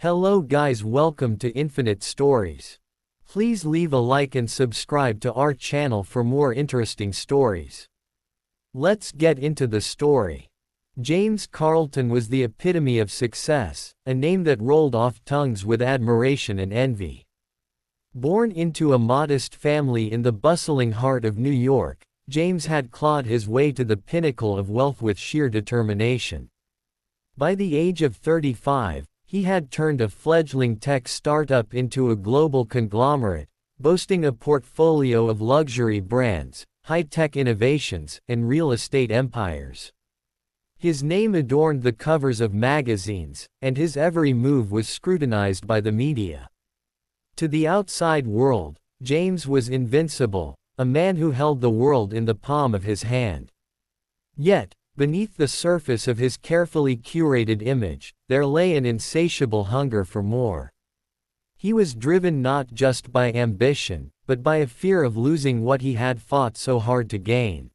Hello guys, welcome to Infinite Stories. Please leave a like and subscribe to our channel for more interesting stories. Let's get into the story. James Carlton was the epitome of success, a name that rolled off tongues with admiration and envy. Born into a modest family in the bustling heart of New York, James had clawed his way to the pinnacle of wealth with sheer determination. By the age of 35, he had turned a fledgling tech startup into a global conglomerate, boasting a portfolio of luxury brands, high-tech innovations, and real estate empires. His name adorned the covers of magazines, and his every move was scrutinized by the media. To the outside world, James was invincible, a man who held the world in the palm of his hand. Yet, beneath the surface of his carefully curated image, there lay an insatiable hunger for more. He was driven not just by ambition, but by a fear of losing what he had fought so hard to gain.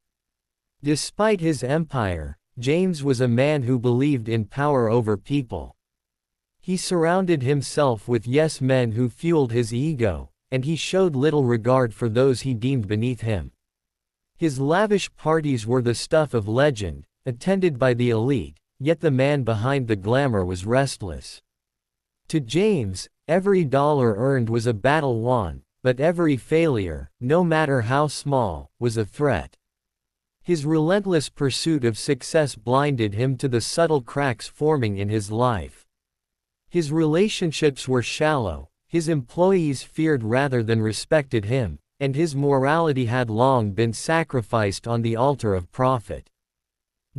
Despite his empire, James was a man who believed in power over people. He surrounded himself with yes men who fueled his ego, and he showed little regard for those he deemed beneath him. His lavish parties were the stuff of legend, attended by the elite, yet the man behind the glamour was restless. To James, every dollar earned was a battle won, but every failure, no matter how small, was a threat. His relentless pursuit of success blinded him to the subtle cracks forming in his life. His relationships were shallow, his employees feared rather than respected him, and his morality had long been sacrificed on the altar of profit.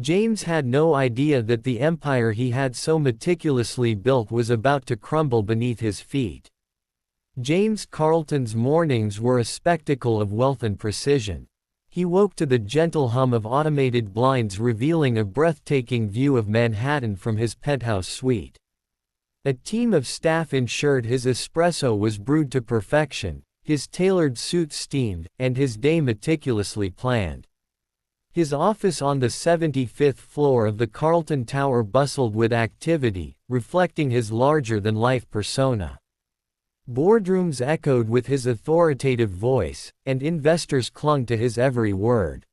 James had no idea that the empire he had so meticulously built was about to crumble beneath his feet. James Carlton's mornings were a spectacle of wealth and precision. He woke to the gentle hum of automated blinds revealing a breathtaking view of Manhattan from his penthouse suite. A team of staff ensured his espresso was brewed to perfection, his tailored suit steamed, and his day meticulously planned. His office on the 75th floor of the Carlton Tower bustled with activity, reflecting his larger-than-life persona. Boardrooms echoed with his authoritative voice, and investors clung to his every word.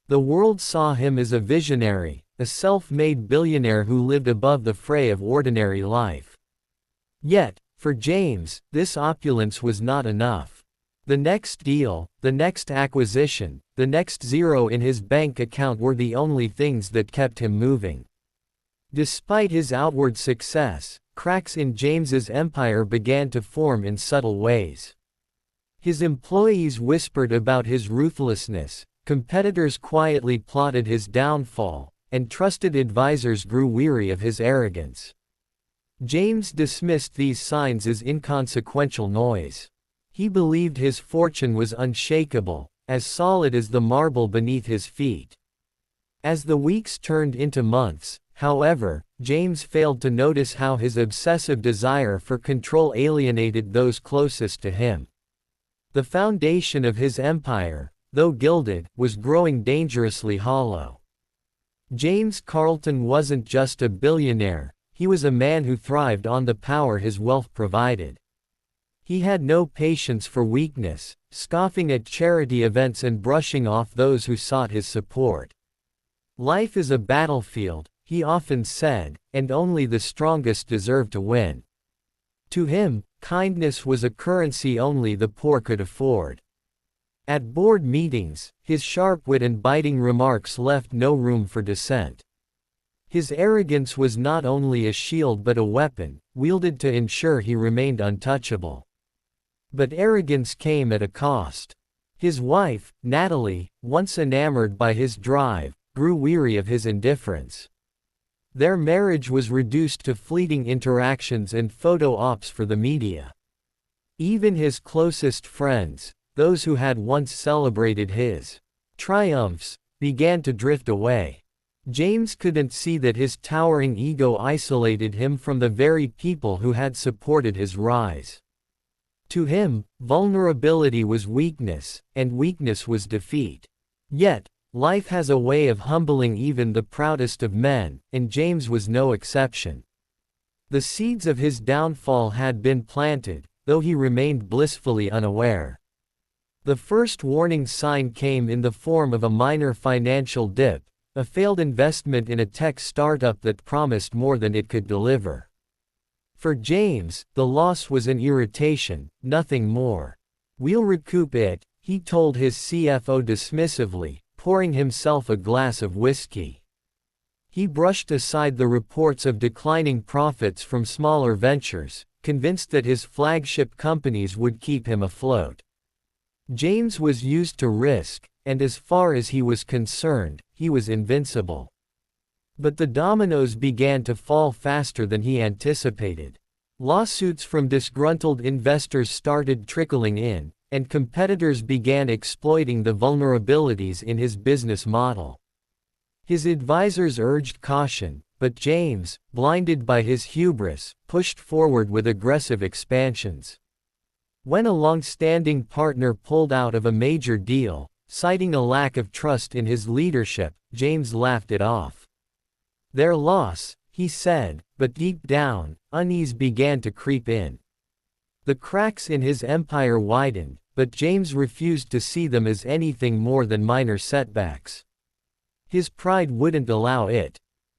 The world saw him as a visionary, a self-made billionaire who lived above the fray of ordinary life. Yet, for James, this opulence was not enough. The next deal, the next acquisition, the next zero in his bank account were the only things that kept him moving. Despite his outward success, cracks in James's empire began to form in subtle ways. His employees whispered about his ruthlessness, competitors quietly plotted his downfall, and trusted advisors grew weary of his arrogance. James dismissed these signs as inconsequential noise. He believed his fortune was unshakable, as solid as the marble beneath his feet. As the weeks turned into months, however, James failed to notice how his obsessive desire for control alienated those closest to him. The foundation of his empire, though gilded, was growing dangerously hollow. James Carlton wasn't just a billionaire, he was a man who thrived on the power his wealth provided. He had no patience for weakness, scoffing at charity events and brushing off those who sought his support. Life is a battlefield, he often said, and only the strongest deserve to win. To him, kindness was a currency only the poor could afford. At board meetings, his sharp wit and biting remarks left no room for dissent. His arrogance was not only a shield but a weapon, wielded to ensure he remained untouchable. But arrogance came at a cost. His wife, Natalie, once enamored by his drive, grew weary of his indifference. Their marriage was reduced to fleeting interactions and photo ops for the media. Even his closest friends, those who had once celebrated his triumphs, began to drift away. James couldn't see that his towering ego isolated him from the very people who had supported his rise. To him, vulnerability was weakness, and weakness was defeat. Yet, life has a way of humbling even the proudest of men, and James was no exception. The seeds of his downfall had been planted, though he remained blissfully unaware. The first warning sign came in the form of a minor financial dip, a failed investment in a tech startup that promised more than it could deliver. For James, the loss was an irritation, nothing more. "We'll recoup it," he told his CFO dismissively, pouring himself a glass of whiskey. He brushed aside the reports of declining profits from smaller ventures, convinced that his flagship companies would keep him afloat. James was used to risk, and as far as he was concerned, he was invincible. But the dominoes began to fall faster than he anticipated. Lawsuits from disgruntled investors started trickling in, and competitors began exploiting the vulnerabilities in his business model. His advisors urged caution, but James, blinded by his hubris, pushed forward with aggressive expansions. When a long-standing partner pulled out of a major deal, citing a lack of trust in his leadership, James laughed it off. "Their loss," he said, but deep down, unease began to creep in. The cracks in his empire widened, but James refused to see them as anything more than minor setbacks. His pride wouldn't allow it.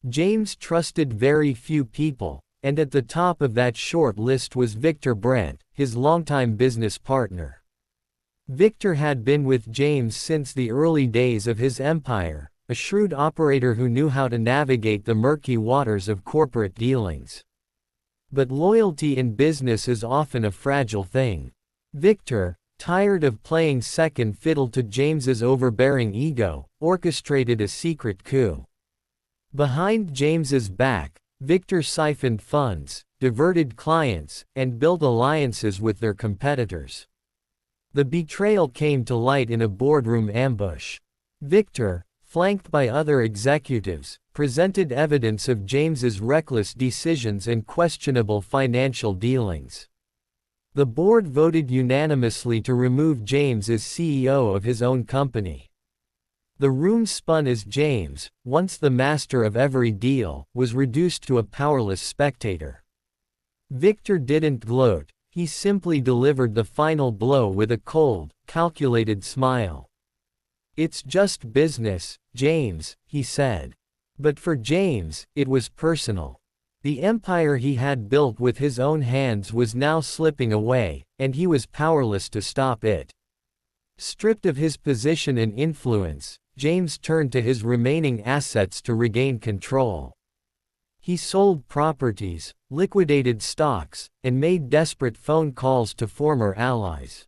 James trusted very few people, and at the top of that short list was Victor Brandt, his longtime business partner. Victor had been with James since the early days of his empire, a shrewd operator who knew how to navigate the murky waters of corporate dealings. But loyalty in business is often a fragile thing. Victor, tired of playing second fiddle to James's overbearing ego, orchestrated a secret coup. Behind James's back, Victor siphoned funds, diverted clients, and built alliances with their competitors. The betrayal came to light in a boardroom ambush. Victor, flanked by other executives, presented evidence of James's reckless decisions and questionable financial dealings. The board voted unanimously to remove James as CEO of his own company. The room spun as James, once the master of every deal, was reduced to a powerless spectator. Victor didn't gloat, he simply delivered the final blow with a cold, calculated smile. "It's just business, James," he said. But for James, it was personal. The empire he had built with his own hands was now slipping away, and he was powerless to stop it. Stripped of his position and influence, James turned to his remaining assets to regain control. He sold properties, liquidated stocks, and made desperate phone calls to former allies.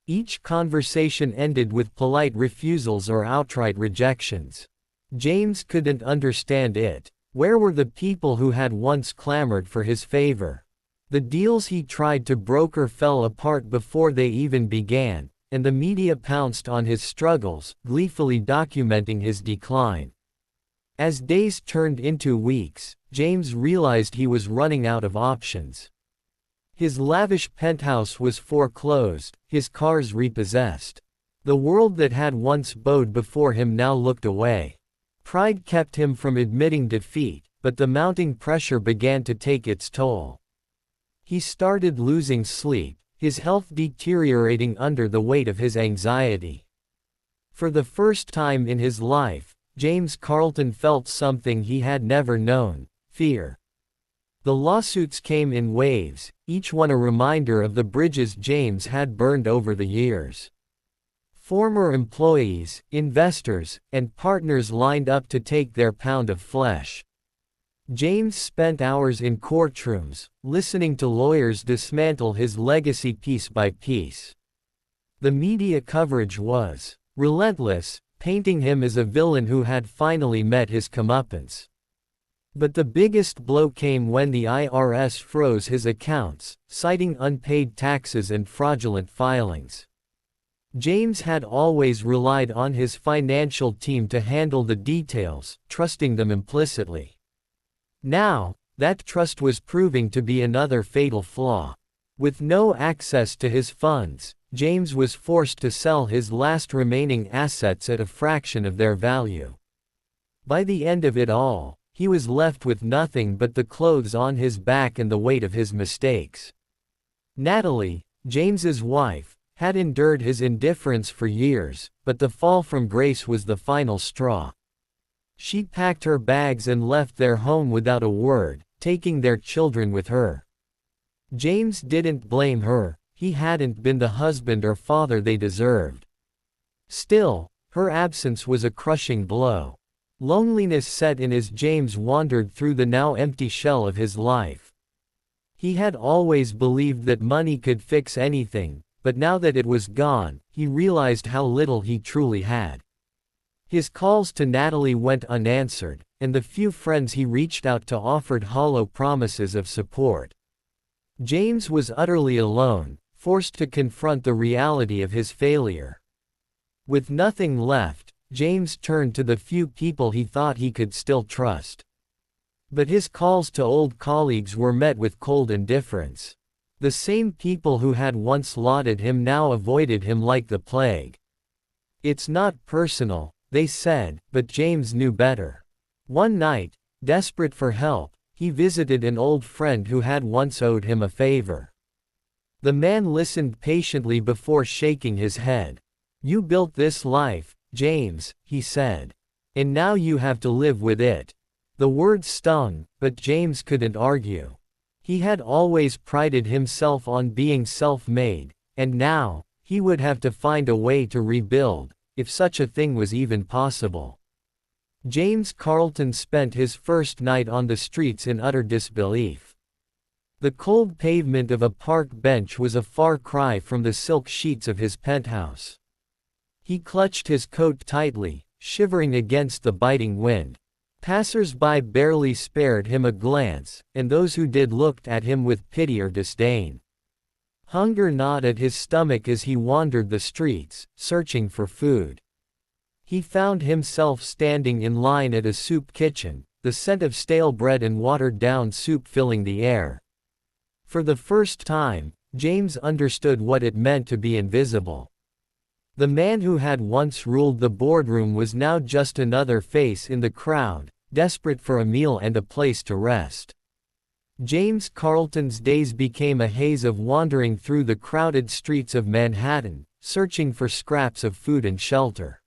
Each conversation ended with polite refusals or outright rejections. James couldn't understand it. Where were the people who had once clamored for his favor? The deals he tried to broker fell apart before they even began, and the media pounced on his struggles, gleefully documenting his decline. As days turned into weeks, James realized he was running out of options. His lavish penthouse was foreclosed, his cars repossessed. The world that had once bowed before him now looked away. Pride kept him from admitting defeat, but the mounting pressure began to take its toll. He started losing sleep, his health deteriorating under the weight of his anxiety. For the first time in his life, James Carlton felt something he had never known: fear. The lawsuits came in waves, each one a reminder of the bridges James had burned over the years. Former employees, investors, and partners lined up to take their pound of flesh. James spent hours in courtrooms, listening to lawyers dismantle his legacy piece by piece. The media coverage was relentless, painting him as a villain who had finally met his comeuppance. But the biggest blow came when the IRS froze his accounts, citing unpaid taxes and fraudulent filings. James had always relied on his financial team to handle the details, trusting them implicitly. Now, that trust was proving to be another fatal flaw. With no access to his funds, James was forced to sell his last remaining assets at a fraction of their value. By the end of it all, he was left with nothing but the clothes on his back and the weight of his mistakes. Natalie, James's wife, had endured his indifference for years, but the fall from grace was the final straw. She packed her bags and left their home without a word, taking their children with her. James didn't blame her, he hadn't been the husband or father they deserved. Still, her absence was a crushing blow. Loneliness set in as James wandered through the now empty shell of his life. He had always believed that money could fix anything, but now that it was gone, he realized how little he truly had. His calls to Natalie went unanswered, and the few friends he reached out to offered hollow promises of support. James was utterly alone, forced to confront the reality of his failure. With nothing left, James turned to the few people he thought he could still trust. But his calls to old colleagues were met with cold indifference. The same people who had once lauded him now avoided him like the plague. "It's not personal," they said, but James knew better. One night, desperate for help, he visited an old friend who had once owed him a favor. The man listened patiently before shaking his head. "You built this life, James," he said. "And now you have to live with it." The words stung, but James couldn't argue. He had always prided himself on being self-made, and now, he would have to find a way to rebuild, if such a thing was even possible. James Carlton spent his first night on the streets in utter disbelief. The cold pavement of a park bench was a far cry from the silk sheets of his penthouse. He clutched his coat tightly, shivering against the biting wind. Passers-by barely spared him a glance, and those who did looked at him with pity or disdain. Hunger gnawed at his stomach as he wandered the streets, searching for food. He found himself standing in line at a soup kitchen, the scent of stale bread and watered-down soup filling the air. For the first time, James understood what it meant to be invisible. The man who had once ruled the boardroom was now just another face in the crowd, desperate for a meal and a place to rest. James Carlton's days became a haze of wandering through the crowded streets of Manhattan, searching for scraps of food and shelter.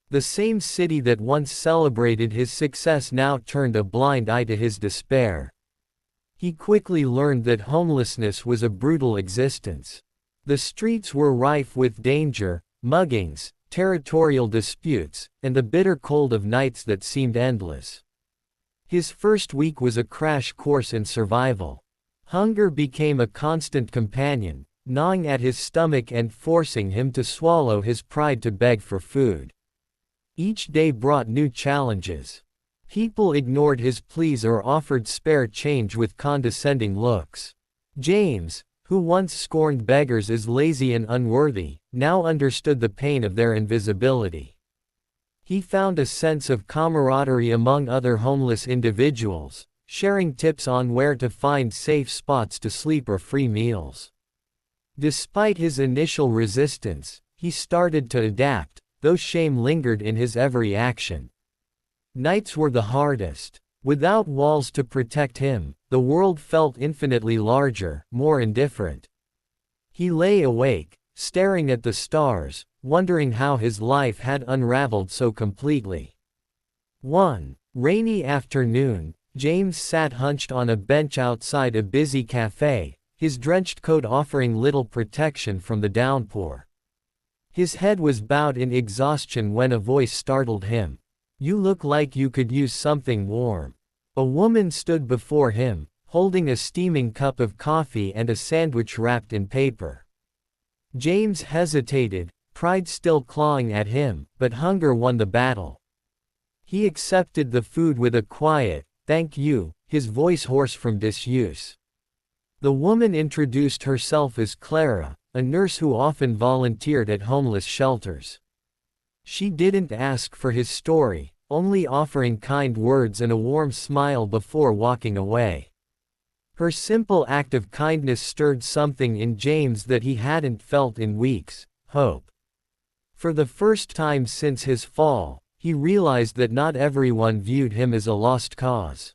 The same city that once celebrated his success now turned a blind eye to his despair. He quickly learned that homelessness was a brutal existence. The streets were rife with danger, muggings, territorial disputes, and the bitter cold of nights that seemed endless. His first week was a crash course in survival. Hunger became a constant companion, gnawing at his stomach and forcing him to swallow his pride to beg for food. Each day brought new challenges. People ignored his pleas or offered spare change with condescending looks. James, who once scorned beggars as lazy and unworthy, now understood the pain of their invisibility. He found a sense of camaraderie among other homeless individuals, sharing tips on where to find safe spots to sleep or free meals. Despite his initial resistance, he started to adapt, though shame lingered in his every action. Nights were the hardest. Without walls to protect him, the world felt infinitely larger, more indifferent. He lay awake, staring at the stars, wondering how his life had unraveled so completely. One rainy afternoon, James sat hunched on a bench outside a busy cafe, his drenched coat offering little protection from the downpour. His head was bowed in exhaustion when a voice startled him. "You look like you could use something warm." A woman stood before him, holding a steaming cup of coffee and a sandwich wrapped in paper. James hesitated, pride still clawing at him, but hunger won the battle. He accepted the food with a quiet, "Thank you," his voice hoarse from disuse. The woman introduced herself as Clara, a nurse who often volunteered at homeless shelters. She didn't ask for his story, only offering kind words and a warm smile before walking away. Her simple act of kindness stirred something in James that he hadn't felt in weeks: hope. For the first time since his fall, he realized that not everyone viewed him as a lost cause.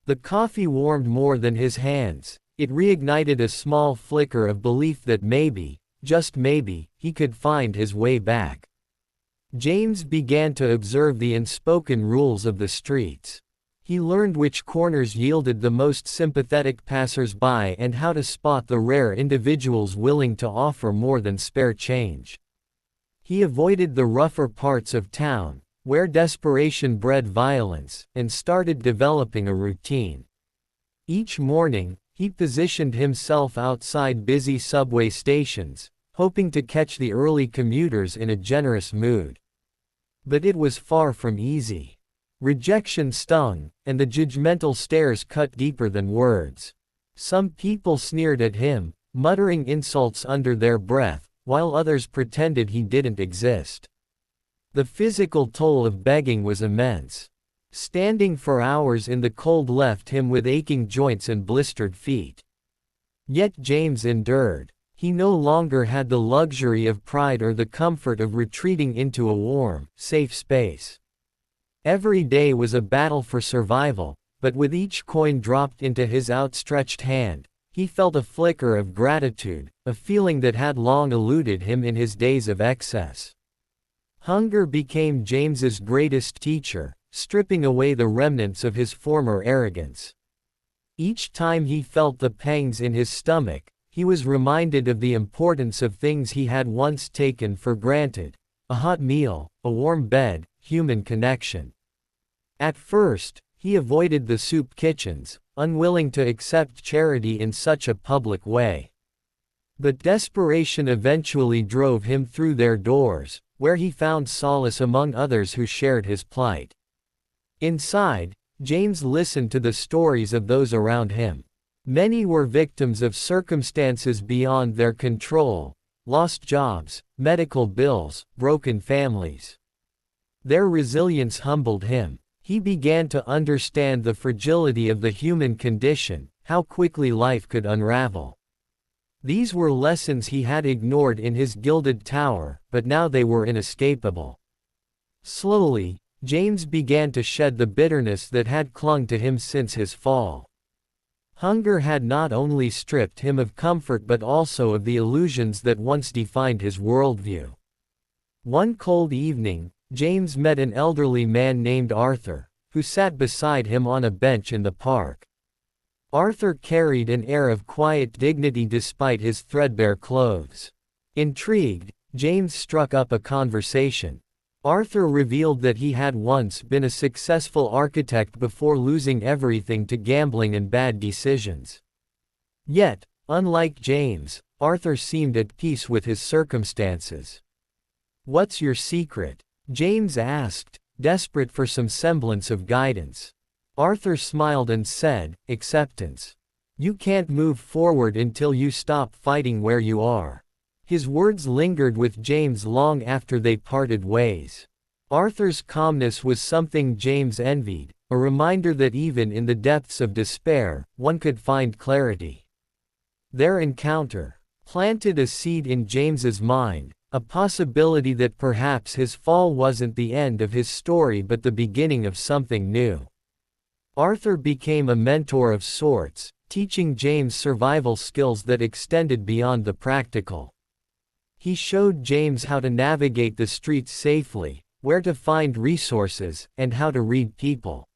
The coffee warmed more than his hands. It reignited a small flicker of belief that maybe, just maybe, he could find his way back. James began to observe the unspoken rules of the streets. He learned which corners yielded the most sympathetic passers-by and how to spot the rare individuals willing to offer more than spare change. He avoided the rougher parts of town, where desperation bred violence, and started developing a routine. Each morning, he positioned himself outside busy subway stations, hoping to catch the early commuters in a generous mood. But it was far from easy. Rejection stung, and the judgmental stares cut deeper than words. Some people sneered at him, muttering insults under their breath, while others pretended he didn't exist. The physical toll of begging was immense. Standing for hours in the cold left him with aching joints and blistered feet. Yet James endured. He no longer had the luxury of pride or the comfort of retreating into a warm, safe space. Every day was a battle for survival, but with each coin dropped into his outstretched hand, he felt a flicker of gratitude, a feeling that had long eluded him in his days of excess. Hunger became James's greatest teacher, stripping away the remnants of his former arrogance. Each time he felt the pangs in his stomach, he was reminded of the importance of things he had once taken for granted: a hot meal, a warm bed, human connection. At first, he avoided the soup kitchens, unwilling to accept charity in such a public way. But desperation eventually drove him through their doors, where he found solace among others who shared his plight. Inside, James listened to the stories of those around him. Many were victims of circumstances beyond their control: lost jobs, medical bills, broken families. Their resilience humbled him. He began to understand the fragility of the human condition, how quickly life could unravel. These were lessons he had ignored in his gilded tower, but now they were inescapable. Slowly, James began to shed the bitterness that had clung to him since his fall. Hunger had not only stripped him of comfort but also of the illusions that once defined his worldview. One cold evening, James met an elderly man named Arthur, who sat beside him on a bench in the park. Arthur carried an air of quiet dignity despite his threadbare clothes. Intrigued, James struck up a conversation. Arthur revealed that he had once been a successful architect before losing everything to gambling and bad decisions. Yet, unlike James, Arthur seemed at peace with his circumstances. "What's your secret?" James asked, desperate for some semblance of guidance. Arthur smiled and said, "Acceptance. You can't move forward until you stop fighting where you are." His words lingered with James long after they parted ways. Arthur's calmness was something James envied, a reminder that even in the depths of despair, one could find clarity. Their encounter planted a seed in James's mind, a possibility that perhaps his fall wasn't the end of his story but the beginning of something new. Arthur became a mentor of sorts, teaching James survival skills that extended beyond the practical. He showed James how to navigate the streets safely, where to find resources, and how to read people.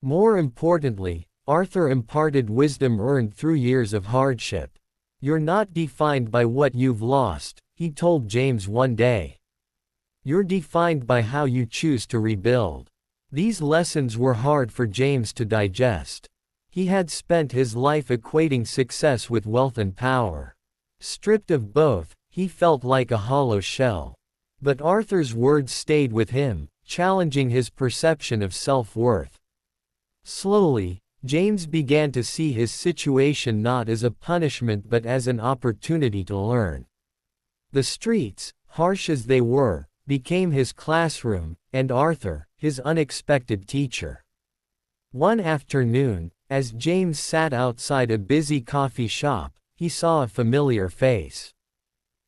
More importantly, Arthur imparted wisdom earned through years of hardship. "You're not defined by what you've lost," he told James one day. "You're defined by how you choose to rebuild." These lessons were hard for James to digest. He had spent his life equating success with wealth and power. Stripped of both, he felt like a hollow shell. But Arthur's words stayed with him, challenging his perception of self-worth. Slowly, James began to see his situation not as a punishment but as an opportunity to learn. The streets, harsh as they were, became his classroom, and Arthur, his unexpected teacher. One afternoon, as James sat outside a busy coffee shop, he saw a familiar face.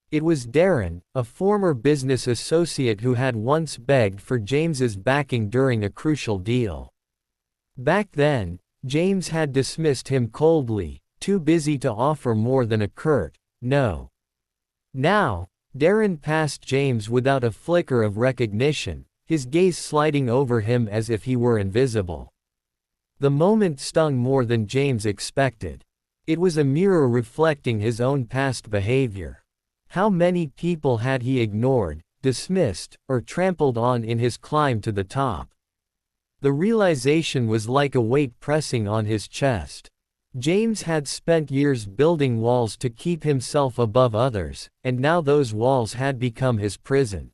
It was Darren, a former business associate who had once begged for James's backing during a crucial deal. Back then, James had dismissed him coldly, too busy to offer more than a curt no. Now, Darren passed James without a flicker of recognition, his gaze sliding over him as if he were invisible. The moment stung more than James expected. It was a mirror reflecting his own past behavior. How many people had he ignored, dismissed, or trampled on in his climb to the top? The realization was like a weight pressing on his chest. James had spent years building walls to keep himself above others, and now those walls had become his prison.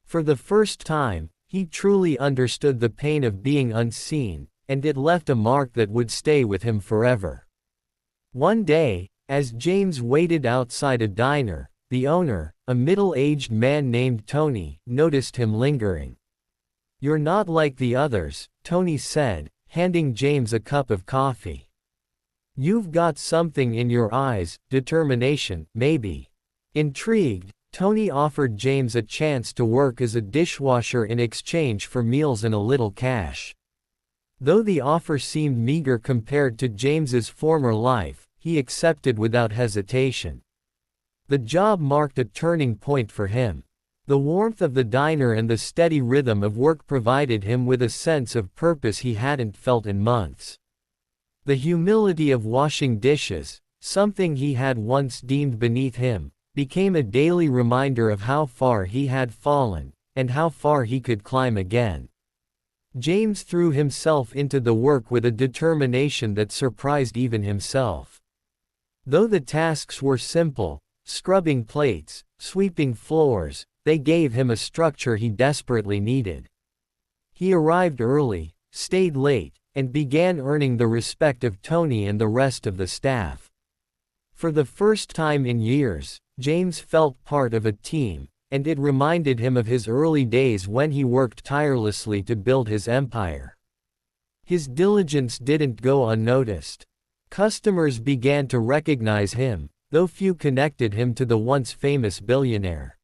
For the first time, he truly understood the pain of being unseen, and it left a mark that would stay with him forever. One day, as James waited outside a diner, the owner, a middle-aged man named Tony, noticed him lingering. "You're not like the others," Tony said, handing James a cup of coffee. "You've got something in your eyes, determination, maybe." Intrigued, Tony offered James a chance to work as a dishwasher in exchange for meals and a little cash. Though the offer seemed meager compared to James's former life, he accepted without hesitation. The job marked a turning point for him. The warmth of the diner and the steady rhythm of work provided him with a sense of purpose he hadn't felt in months. The humility of washing dishes, something he had once deemed beneath him, became a daily reminder of how far he had fallen, and how far he could climb again. James threw himself into the work with a determination that surprised even himself. Though the tasks were simple, scrubbing plates, sweeping floors, they gave him a structure he desperately needed. He arrived early, stayed late, and began earning the respect of Tony and the rest of the staff. For the first time in years, James felt part of a team, and it reminded him of his early days when he worked tirelessly to build his empire. His diligence didn't go unnoticed. Customers began to recognize him, though few connected him to the once famous billionaire.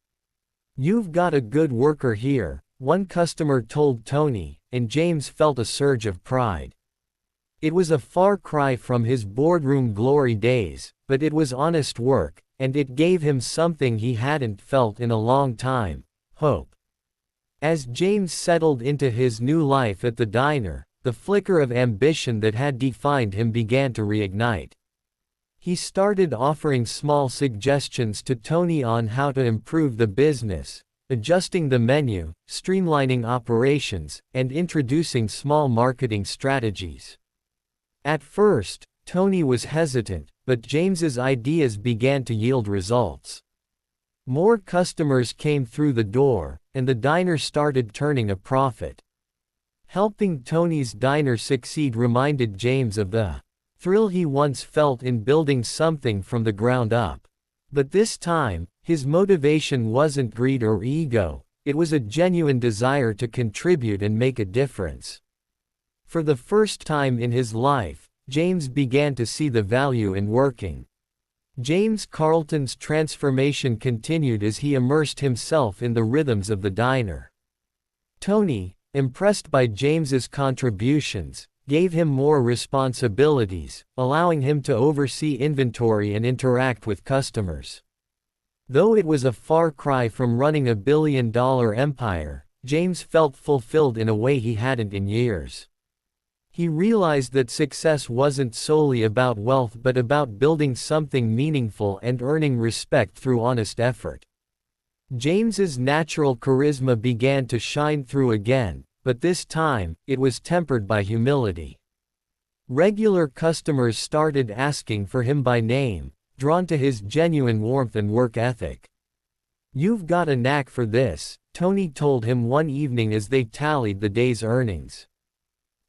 "You've got a good worker here," one customer told Tony, and James felt a surge of pride. It was a far cry from his boardroom glory days, but it was honest work, and it gave him something he hadn't felt in a long time: hope. As James settled into his new life at the diner, the flicker of ambition that had defined him began to reignite. He started offering small suggestions to Tony on how to improve the business, adjusting the menu, streamlining operations, and introducing small marketing strategies. At first, Tony was hesitant, but James's ideas began to yield results. More customers came through the door, and the diner started turning a profit. Helping Tony's diner succeed reminded James of the thrill he once felt in building something from the ground up. But this time, his motivation wasn't greed or ego, it was a genuine desire to contribute and make a difference. For the first time in his life, James began to see the value in working. James Carlton's transformation continued as he immersed himself in the rhythms of the diner. Tony, impressed by James's contributions, gave him more responsibilities, allowing him to oversee inventory and interact with customers. Though it was a far cry from running a billion-dollar empire, James felt fulfilled in a way he hadn't in years. He realized that success wasn't solely about wealth but about building something meaningful and earning respect through honest effort. James's natural charisma began to shine through again, but this time, it was tempered by humility. Regular customers started asking for him by name, drawn to his genuine warmth and work ethic. "You've got a knack for this," Tony told him one evening as they tallied the day's earnings.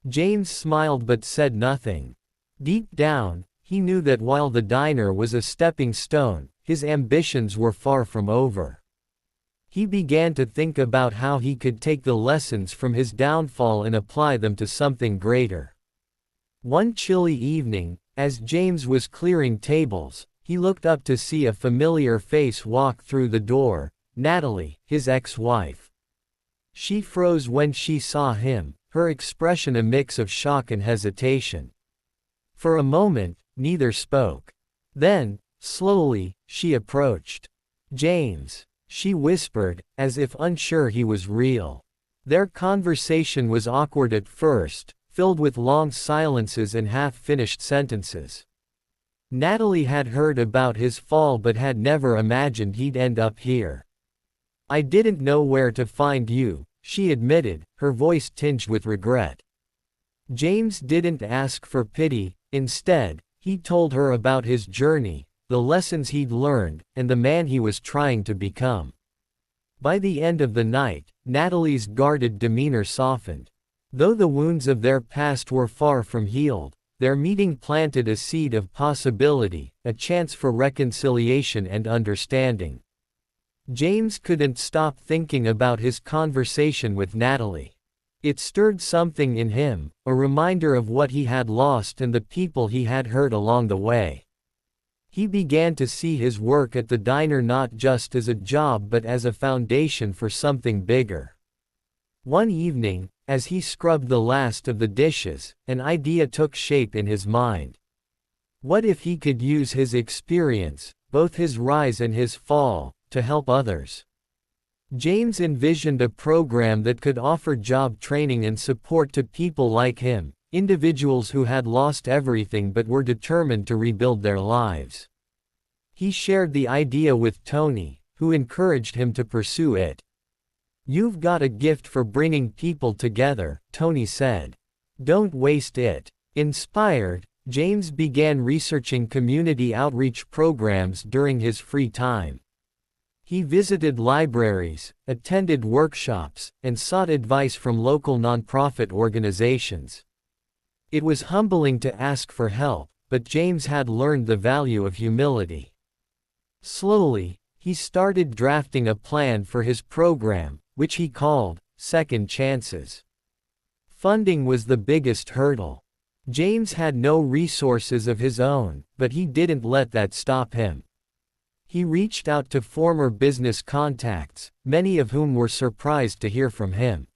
James smiled but said nothing. Deep down, he knew that while the diner was a stepping stone, his ambitions were far from over. He began to think about how he could take the lessons from his downfall and apply them to something greater. One chilly evening, as James was clearing tables, He looked up to see a familiar face walk through the door, Natalie, his ex-wife. She froze when she saw him, her expression a mix of shock and hesitation. For a moment, neither spoke. Then, slowly, she approached. "James," she whispered, as if unsure he was real. Their conversation was awkward at first, filled with long silences and half-finished sentences. Natalie had heard about his fall but had never imagined he'd end up here. "I didn't know where to find you," she admitted, her voice tinged with regret. James didn't ask for pity. Instead, he told her about his journey, the lessons he'd learned, and the man he was trying to become. By the end of the night, Natalie's guarded demeanor softened. Though the wounds of their past were far from healed, their meeting planted a seed of possibility, a chance for reconciliation and understanding. James couldn't stop thinking about his conversation with Natalie. It stirred something in him, a reminder of what he had lost and the people he had hurt along the way. He began to see his work at the diner not just as a job but as a foundation for something bigger. One evening, as he scrubbed the last of the dishes, an idea took shape in his mind. What if he could use his experience, both his rise and his fall, to help others? James envisioned a program that could offer job training and support to people like him, individuals who had lost everything but were determined to rebuild their lives. He shared the idea with Tony, who encouraged him to pursue it. "You've got a gift for bringing people together," Tony said. "Don't waste it." Inspired, James began researching community outreach programs during his free time. He visited libraries, attended workshops, and sought advice from local nonprofit organizations. It was humbling to ask for help, but James had learned the value of humility. Slowly, he started drafting a plan for his program, which he called Second Chances. Funding was the biggest hurdle. James had no resources of his own, but he didn't let that stop him. He reached out to former business contacts, many of whom were surprised to hear from him.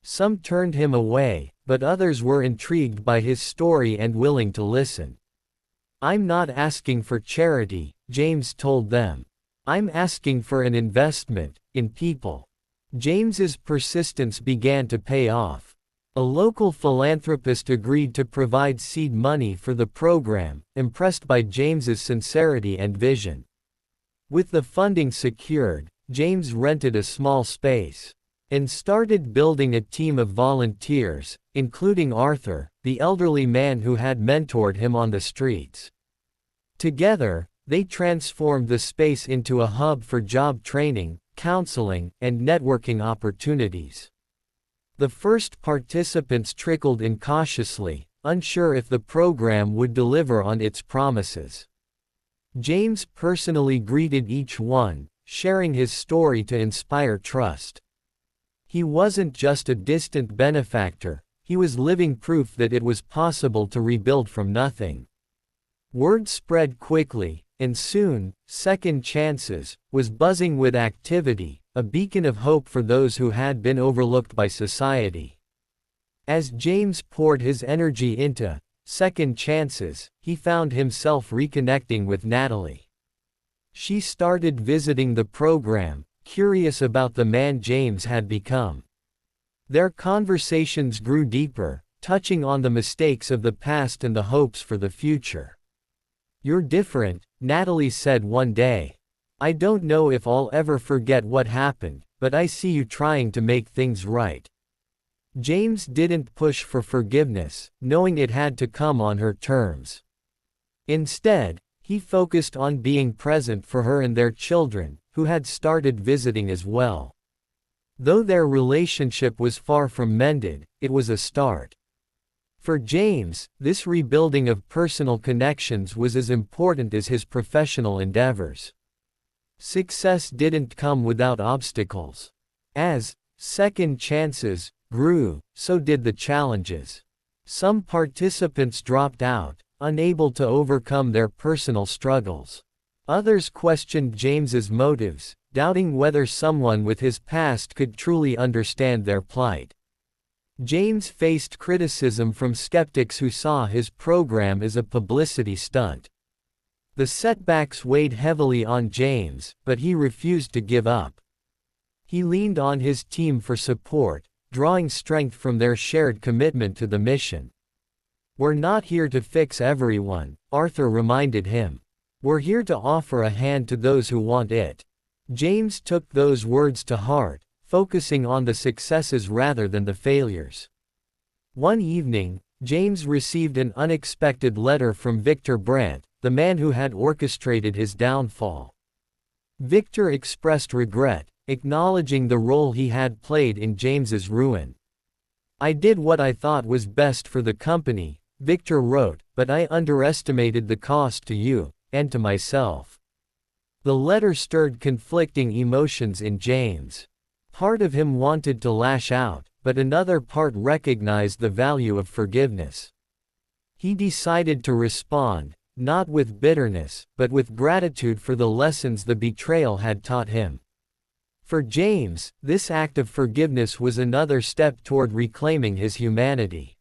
Some turned him away, but others were intrigued by his story and willing to listen. "I'm not asking for charity," James told them. "I'm asking for an investment in people." James's persistence began to pay off. A local philanthropist agreed to provide seed money for the program, impressed by James's sincerity and vision. With the funding secured, James rented a small space and started building a team of volunteers, including Arthur, the elderly man who had mentored him on the streets. Together, they transformed the space into a hub for job training, counseling, and networking opportunities. The first participants trickled in cautiously, unsure if the program would deliver on its promises. James personally greeted each one, sharing his story to inspire trust. He wasn't just a distant benefactor, he was living proof that it was possible to rebuild from nothing. Word spread quickly, and soon, Second Chances was buzzing with activity, a beacon of hope for those who had been overlooked by society. As James poured his energy into Second Chances, he found himself reconnecting with Natalie. She started visiting the program, curious about the man James had become. Their conversations grew deeper, touching on the mistakes of the past and the hopes for the future. "You're different," Natalie said one day. "I don't know if I'll ever forget what happened, but I see you trying to make things right." James didn't push for forgiveness, knowing it had to come on her terms. Instead, he focused on being present for her and their children, who had started visiting as well. Though their relationship was far from mended, it was a start. For James, this rebuilding of personal connections was as important as his professional endeavors. Success didn't come without obstacles. As Second Chances grew, so did the challenges. Some participants dropped out, unable to overcome their personal struggles. Others questioned James's motives, doubting whether someone with his past could truly understand their plight. James faced criticism from skeptics who saw his program as a publicity stunt. The setbacks weighed heavily on James, but he refused to give up. He leaned on his team for support, drawing strength from their shared commitment to the mission. "We're not here to fix everyone," Arthur reminded him. "We're here to offer a hand to those who want it." James took those words to heart, focusing on the successes rather than the failures. One evening, James received an unexpected letter from Victor Brandt, the man who had orchestrated his downfall. Victor expressed regret, acknowledging the role he had played in James's ruin. "I did what I thought was best for the company," Victor wrote, "but I underestimated the cost to you, and to myself." The letter stirred conflicting emotions in James. Part of him wanted to lash out, but another part recognized the value of forgiveness. He decided to respond, not with bitterness, but with gratitude for the lessons the betrayal had taught him. For James, this act of forgiveness was another step toward reclaiming his humanity.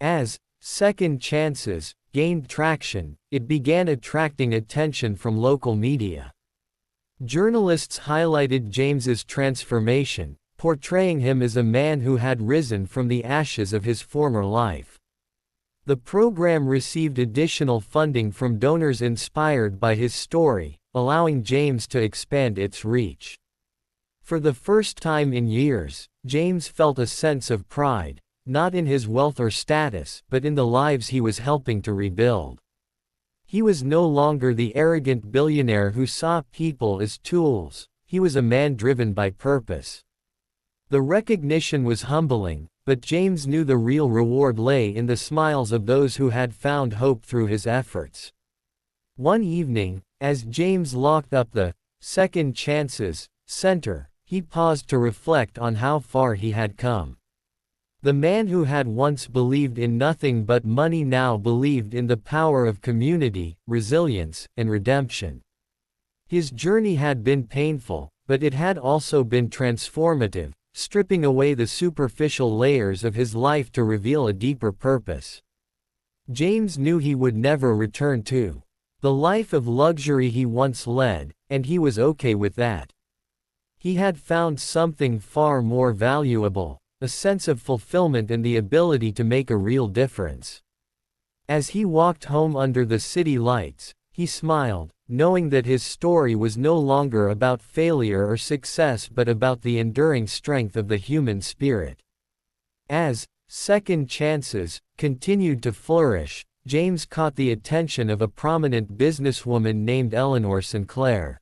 As second chances gained traction, it began attracting attention from local media. Journalists highlighted James's transformation, portraying him as a man who had risen from the ashes of his former life. The program received additional funding from donors inspired by his story, allowing James to expand its reach. For the first time in years, James felt a sense of pride, not in his wealth or status, but in the lives he was helping to rebuild. He was no longer the arrogant billionaire who saw people as tools, he was a man driven by purpose. The recognition was humbling, but James knew the real reward lay in the smiles of those who had found hope through his efforts. One evening, as James locked up the Second Chances Center, he paused to reflect on how far he had come. The man who had once believed in nothing but money now believed in the power of community, resilience, and redemption. His journey had been painful, but it had also been transformative, stripping away the superficial layers of his life to reveal a deeper purpose. James knew he would never return to the life of luxury he once led, and he was okay with that. He had found something far more valuable, a sense of fulfillment and the ability to make a real difference. As he walked home under the city lights, he smiled, knowing that his story was no longer about failure or success but about the enduring strength of the human spirit. As second chances continued to flourish, James caught the attention of a prominent businesswoman named Eleanor Sinclair.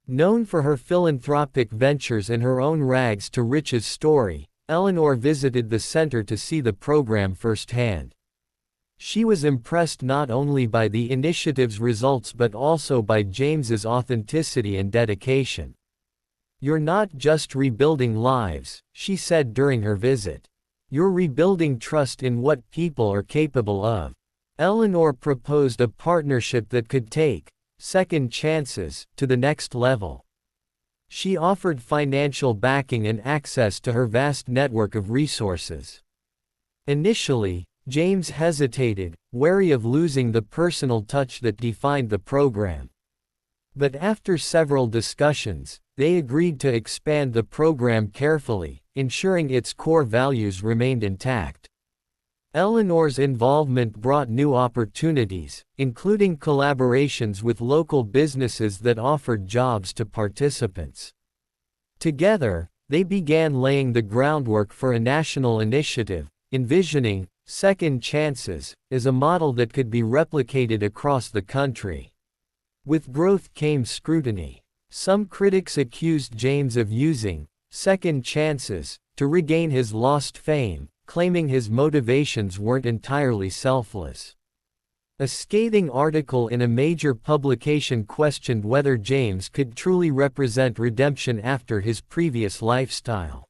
Known for her philanthropic ventures and her own rags to riches story, Eleanor visited the center to see the program firsthand. She was impressed not only by the initiative's results but also by James's authenticity and dedication. "You're not just rebuilding lives," she said during her visit. "You're rebuilding trust in what people are capable of." Eleanor proposed a partnership that could take second chances to the next level. She offered financial backing and access to her vast network of resources. Initially, James hesitated, wary of losing the personal touch that defined the program. But after several discussions, they agreed to expand the program carefully, ensuring its core values remained intact. Eleanor's involvement brought new opportunities, including collaborations with local businesses that offered jobs to participants. Together, they began laying the groundwork for a national initiative, envisioning second chances as a model that could be replicated across the country. With growth came scrutiny. Some critics accused James of using second chances to regain his lost fame, claiming his motivations weren't entirely selfless. A scathing article in a major publication questioned whether James could truly represent redemption after his previous lifestyle.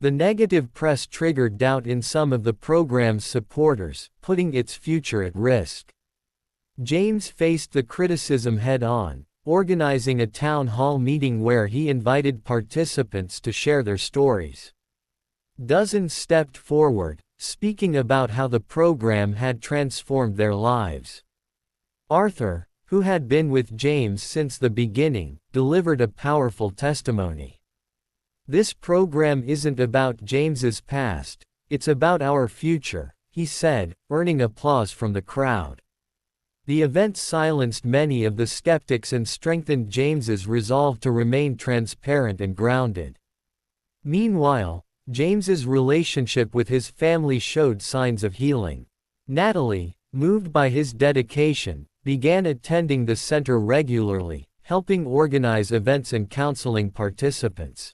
The negative press triggered doubt in some of the program's supporters, putting its future at risk. James faced the criticism head-on, organizing a town hall meeting where he invited participants to share their stories. Dozens stepped forward, speaking about how the program had transformed their lives. Arthur, who had been with James since the beginning, delivered a powerful testimony. "This program isn't about James's past, it's about our future," he said, earning applause from the crowd. The event silenced many of the skeptics and strengthened James's resolve to remain transparent and grounded. Meanwhile, James's relationship with his family showed signs of healing. Natalie, moved by his dedication, began attending the center regularly, helping organize events and counseling participants.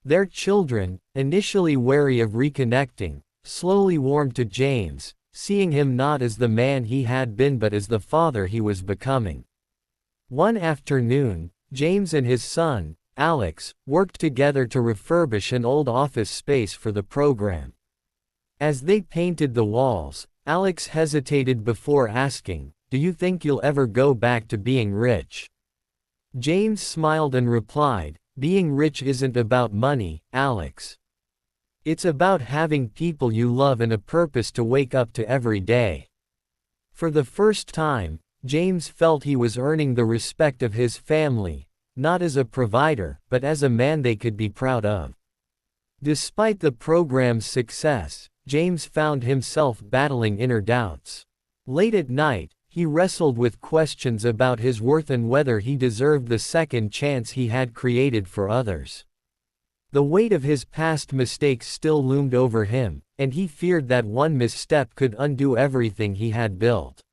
Their children, initially wary of reconnecting, slowly warmed to James, seeing him not as the man he had been but as the father he was becoming. One afternoon, James and his son, Alex, worked together to refurbish an old office space for the program. As they painted the walls, Alex hesitated before asking, "Do you think you'll ever go back to being rich?" James smiled and replied, "Being rich isn't about money, Alex. It's about having people you love and a purpose to wake up to every day." For the first time, James felt he was earning the respect of his family, not as a provider, but as a man they could be proud of. Despite the program's success, James found himself battling inner doubts. Late at night, he wrestled with questions about his worth and whether he deserved the second chance he had created for others. The weight of his past mistakes still loomed over him, and he feared that one misstep could undo everything he had built.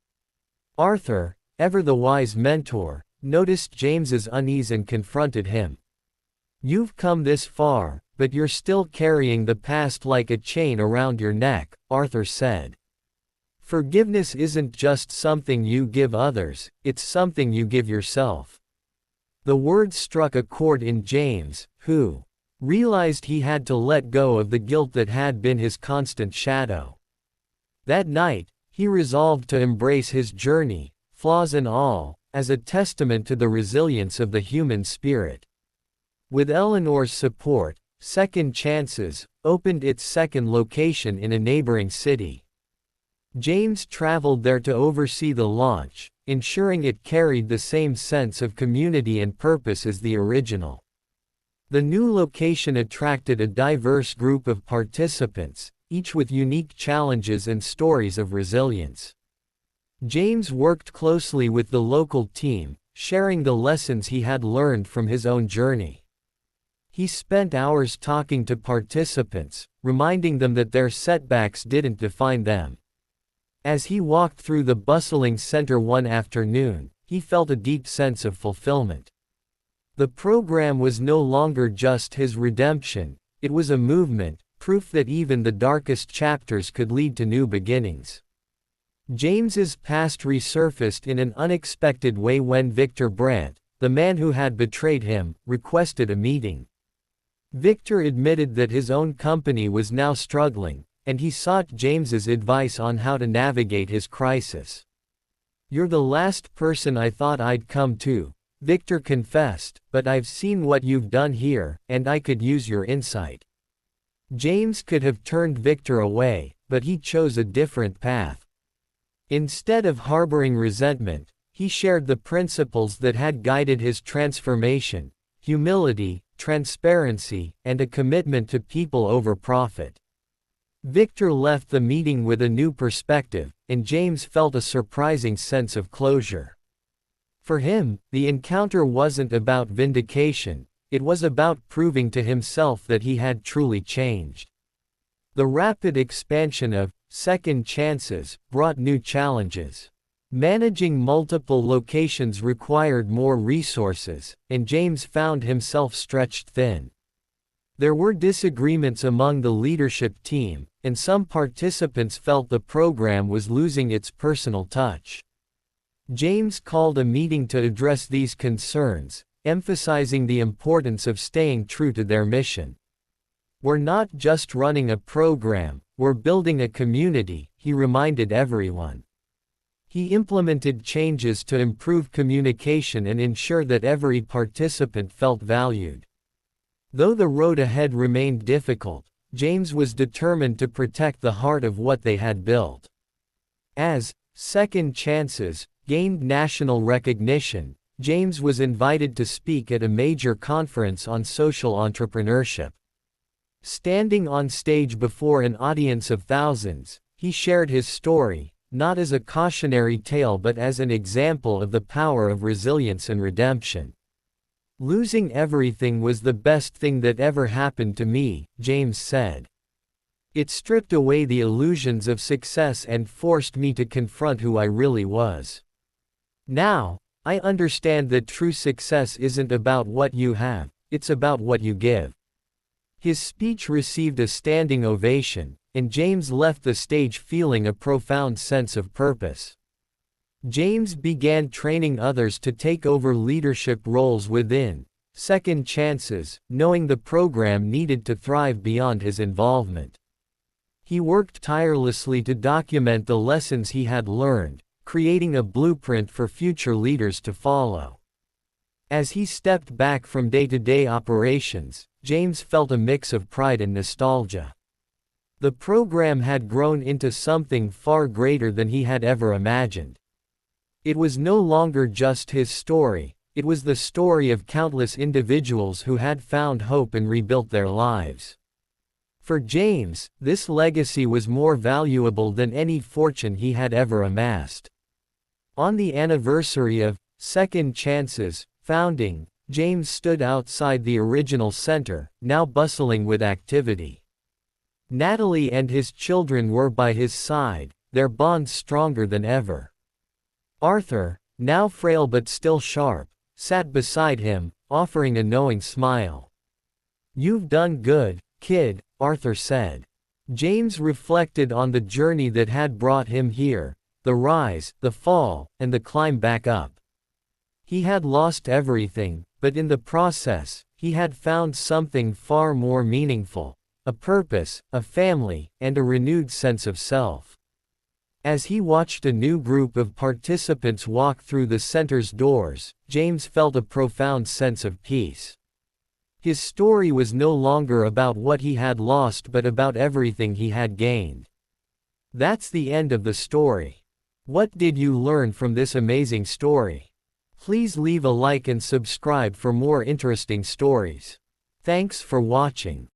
Arthur, ever the wise mentor, noticed James's unease and confronted him. "You've come this far, but you're still carrying the past like a chain around your neck," Arthur said. "Forgiveness isn't just something you give others, it's something you give yourself." The words struck a chord in James, who realized he had to let go of the guilt that had been his constant shadow. That night, he resolved to embrace his journey, flaws and all, as a testament to the resilience of the human spirit. With Eleanor's support, Second Chances opened its second location in a neighboring city. James traveled there to oversee the launch, ensuring it carried the same sense of community and purpose as the original. The new location attracted a diverse group of participants, each with unique challenges and stories of resilience. James worked closely with the local team, sharing the lessons he had learned from his own journey. He spent hours talking to participants, reminding them that their setbacks didn't define them. As he walked through the bustling center one afternoon, he felt a deep sense of fulfillment. The program was no longer just his redemption, it was a movement, proof that even the darkest chapters could lead to new beginnings. James's past resurfaced in an unexpected way when Victor Brandt, the man who had betrayed him, requested a meeting. Victor admitted that his own company was now struggling, and he sought James's advice on how to navigate his crisis. "You're the last person I thought I'd come to," Victor confessed, "but I've seen what you've done here, and I could use your insight." James could have turned Victor away, but he chose a different path. Instead of harboring resentment, he shared the principles that had guided his transformation: humility, transparency, and a commitment to people over profit. Victor left the meeting with a new perspective, and James felt a surprising sense of closure. For him, the encounter wasn't about vindication, it was about proving to himself that he had truly changed. The rapid expansion of Second Chances brought new challenges. Managing multiple locations required more resources, and James found himself stretched thin. There were disagreements among the leadership team, and some participants felt the program was losing its personal touch. James called a meeting to address these concerns, emphasizing the importance of staying true to their mission. "We're not just running a program, we're building a community," he reminded everyone. He implemented changes to improve communication and ensure that every participant felt valued. Though the road ahead remained difficult, James was determined to protect the heart of what they had built. As Second Chances gained national recognition, James was invited to speak at a major conference on social entrepreneurship. Standing on stage before an audience of thousands, he shared his story, not as a cautionary tale but as an example of the power of resilience and redemption. "Losing everything was the best thing that ever happened to me," James said. "It stripped away the illusions of success and forced me to confront who I really was. Now, I understand that true success isn't about what you have, it's about what you give." His speech received a standing ovation, and James left the stage feeling a profound sense of purpose. James began training others to take over leadership roles within Second Chances, knowing the program needed to thrive beyond his involvement. He worked tirelessly to document the lessons he had learned, creating a blueprint for future leaders to follow. As he stepped back from day-to-day operations, James felt a mix of pride and nostalgia. The program had grown into something far greater than he had ever imagined. It was no longer just his story, it was the story of countless individuals who had found hope and rebuilt their lives. For James, this legacy was more valuable than any fortune he had ever amassed. On the anniversary of Second Chances founding, James stood outside the original center, now bustling with activity. Natalie and his children were by his side, their bond stronger than ever. Arthur, now frail but still sharp, sat beside him, offering a knowing smile. "You've done good, kid," Arthur said. James reflected on the journey that had brought him here, the rise, the fall, and the climb back up. He had lost everything, but in the process, he had found something far more meaningful: a purpose, a family, and a renewed sense of self. As he watched a new group of participants walk through the center's doors, James felt a profound sense of peace. His story was no longer about what he had lost but about everything he had gained. That's the end of the story. What did you learn from this amazing story? Please leave a like and subscribe for more interesting stories. Thanks for watching.